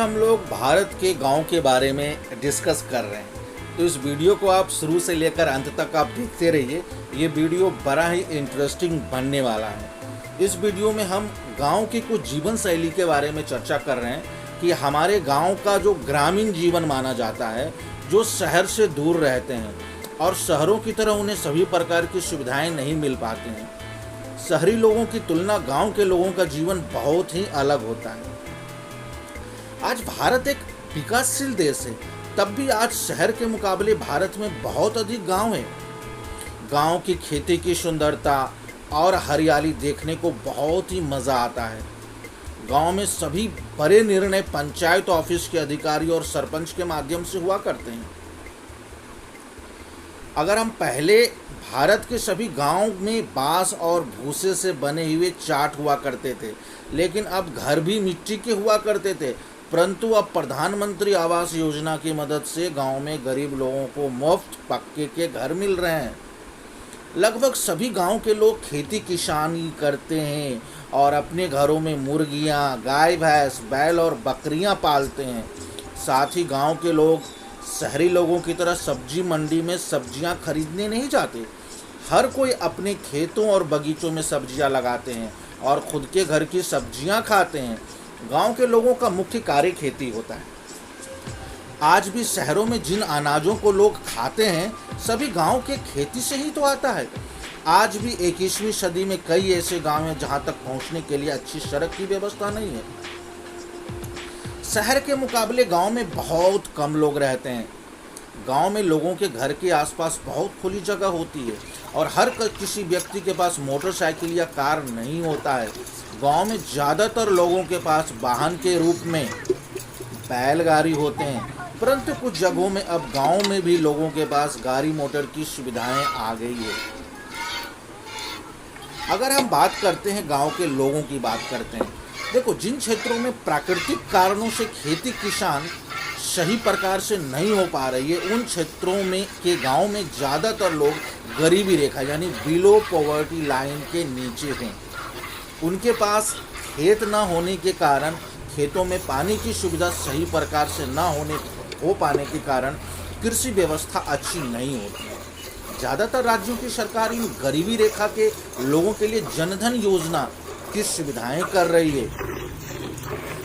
हम लोग भारत के गांव के बारे में डिस्कस कर रहे हैं, तो इस वीडियो को आप शुरू से लेकर अंत तक आप देखते रहिए। ये वीडियो बड़ा ही इंटरेस्टिंग बनने वाला है। इस वीडियो में हम गांव की कुछ जीवन शैली के बारे में चर्चा कर रहे हैं कि हमारे गांव का जो ग्रामीण जीवन माना जाता है, जो शहर से दूर रहते हैं और शहरों की तरह उन्हें सभी प्रकार की सुविधाएं नहीं मिल पाती हैं। शहरी लोगों की तुलना गांव के लोगों का जीवन बहुत ही अलग होता है। आज भारत एक विकासशील देश है, तब भी आज शहर के मुकाबले भारत में बहुत अधिक गांव हैं। गांव की खेती की सुंदरता और हरियाली देखने को बहुत ही मज़ा आता है। गांव में सभी बड़े निर्णय पंचायत ऑफिस के अधिकारी और सरपंच के माध्यम से हुआ करते हैं। अगर हम पहले भारत के सभी गांव में बांस और भूसे से बने हुए चाट हुआ करते थे, लेकिन अब घर भी मिट्टी के हुआ करते थे। परंतु अब प्रधानमंत्री आवास योजना की मदद से गांव में गरीब लोगों को मुफ्त पक्के के घर मिल रहे हैं। लगभग सभी गांव के लोग खेती किसानी करते हैं और अपने घरों में मुर्गियां, गाय भैंस, बैल और बकरियां पालते हैं। साथ ही गांव के लोग शहरी लोगों की तरह सब्जी मंडी में सब्जियां खरीदने नहीं जाते। हर कोई अपने खेतों और बगीचों में सब्जियां लगाते हैं और खुद के घर की सब्जियां खाते हैं। गांव के लोगों का मुख्य कार्य खेती होता है। आज भी शहरों में जिन अनाजों को लोग खाते हैं, सभी गांव के खेती से ही तो आता है। आज भी 21वीं सदी में कई ऐसे गांव हैं जहां तक पहुंचने के लिए अच्छी सड़क की व्यवस्था नहीं है। शहर के मुकाबले गांव में बहुत कम लोग रहते हैं। गांव में लोगों के घर के आसपास बहुत खुली जगह होती है और हर किसी व्यक्ति के पास मोटरसाइकिल या कार नहीं होता है। गांव में ज़्यादातर लोगों के पास वाहन के रूप में बैलगाड़ी होते हैं, परंतु कुछ जगहों में अब गांव में भी लोगों के पास गाड़ी मोटर की सुविधाएं आ गई है। अगर हम बात करते हैं गांव के लोगों की बात करते हैं, देखो, जिन क्षेत्रों में प्राकृतिक कारणों से खेती किसान सही प्रकार से नहीं हो पा रही है, उन क्षेत्रों में के गांव में ज़्यादातर लोग गरीबी रेखा यानी बिलो पॉवर्टी लाइन के नीचे हैं। उनके पास खेत न होने के कारण, खेतों में पानी की सुविधा सही प्रकार से हो पाने के कारण कृषि व्यवस्था अच्छी नहीं होती है। ज़्यादातर राज्यों की सरकार इन गरीबी रेखा के लोगों के लिए जनधन योजना की सुविधाएं कर रही है।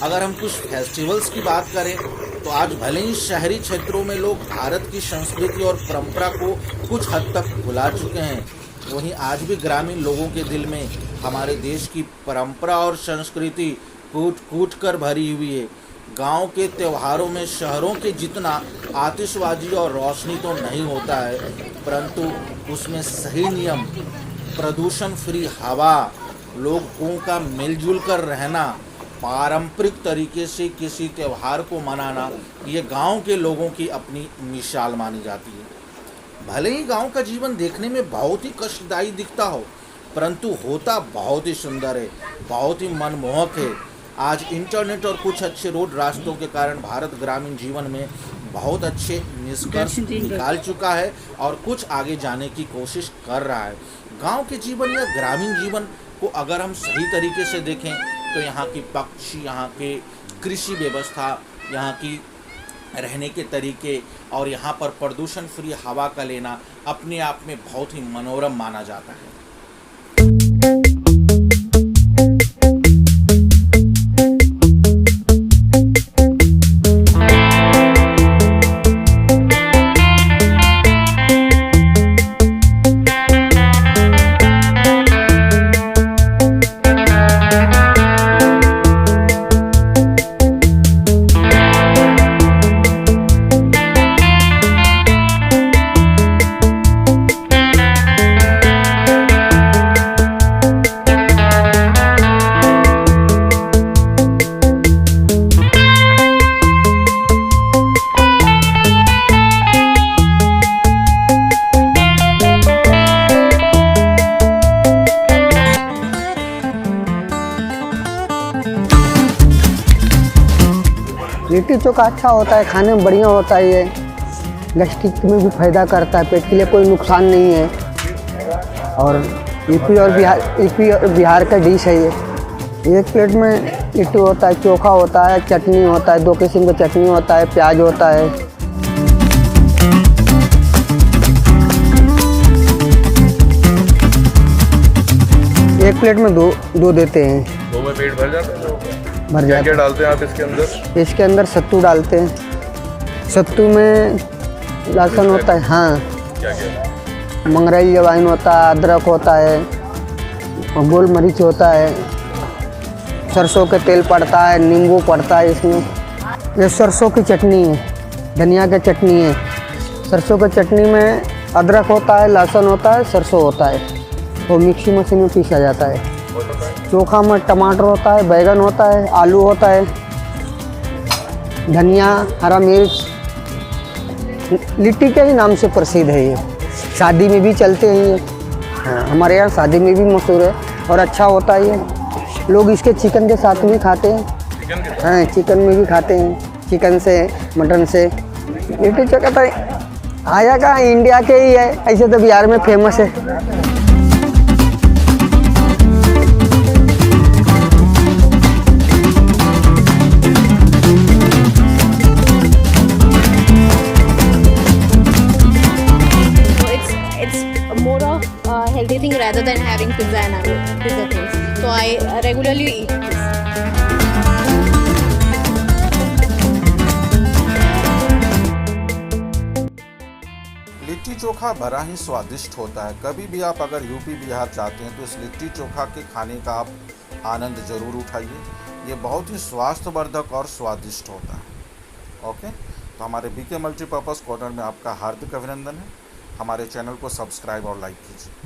अगर हम कुछ फेस्टिवल्स की बात करें तो आज भले ही शहरी क्षेत्रों में लोग भारत की संस्कृति और परंपरा को कुछ हद तक भुला चुके हैं, वहीं आज भी ग्रामीण लोगों के दिल में हमारे देश की परंपरा और संस्कृति कूट कूट कर भरी हुई है। गांव के त्योहारों में शहरों के जितना आतिशबाजी और रोशनी तो नहीं होता है, परंतु उसमें सही नियम, प्रदूषण फ्री हवा, लोगों का मिलजुल कर रहना, पारंपरिक तरीके से किसी त्यौहार को मनाना, ये गांव के लोगों की अपनी मिसाल मानी जाती है। भले ही गांव का जीवन देखने में बहुत ही कष्टदायी दिखता हो, परंतु होता बहुत ही सुंदर है, बहुत ही मनमोहक है। आज इंटरनेट और कुछ अच्छे रोड रास्तों के कारण भारत ग्रामीण जीवन में बहुत अच्छे निष्कर्ष निकाल चुका है और कुछ आगे जाने की कोशिश कर रहा है। गांव के जीवन या ग्रामीण जीवन को अगर हम सही तरीके से देखें तो यहाँ की पक्षी, यहाँ के कृषि व्यवस्था, यहाँ की रहने के तरीके और यहाँ पर प्रदूषण फ्री हवा का लेना अपने आप में बहुत ही मनोरम माना जाता है। लिट्टी चोखा अच्छा होता है, खाने में बढ़िया होता है। ये गैस्ट्रिक में भी फायदा करता है, पेट के लिए कोई नुकसान नहीं है। और यूपी और बिहार का डिश है ये। एक प्लेट में लिट्टी होता है, चोखा होता है, चटनी होता है, 2 किस्म का चटनी होता है, प्याज होता है। एक प्लेट में दो देते हैं। 2 में पेट भर जाता है? भर जाता है। क्या डालते हैं आप इसके अंदर? इसके अंदर सत्तू डालते हैं। सत्तू में लहसुन होता है, हाँ, क्या क्या? मंगरैल अजवाइन होता है, अदरक होता है और गोल मरीच होता है, सरसों का तेल पड़ता है, नींबू पड़ता है इसमें। ये सरसों की चटनी है, धनिया की चटनी है। सरसों की चटनी में अदरक होता है, लहसुन होता है, सरसों होता है, वो मिक्सी मशीन में पीसा जाता है। चोखा में टमाटर होता है, बैगन होता है, आलू होता है, धनिया, हरा मिर्च। लिट्टी के ही नाम से प्रसिद्ध है ये, शादी में भी चलते हैं ये। हाँ, हमारे यहाँ शादी में भी मशहूर है और अच्छा होता है ये। लोग इसके चिकन के साथ में खाते हैं। हाँ, चिकन में भी खाते हैं, चिकन से, मटन से। लिट्टी चोखा तो आया कहाँ, इंडिया के ही है, ऐसे तो बिहार में फेमस है। Healthy thing rather than having pizza and pizza things. So I regularly eat this. Litti chokha बड़ा ही स्वादिष्ट होता है। कभी भी आप अगर यूपी बिहार जाते हैं तो इस लिट्टी चोखा के खाने का आप आनंद ज़रूर उठाइए। ये बहुत ही स्वास्थ्यवर्धक और स्वादिष्ट होता है। ओके, तो हमारे बीके मल्टीपर्पज़ कॉर्नर में आपका हार्दिक अभिनंदन है। हमारे चैनल को सब्सक्राइब और लाइक कीजिए।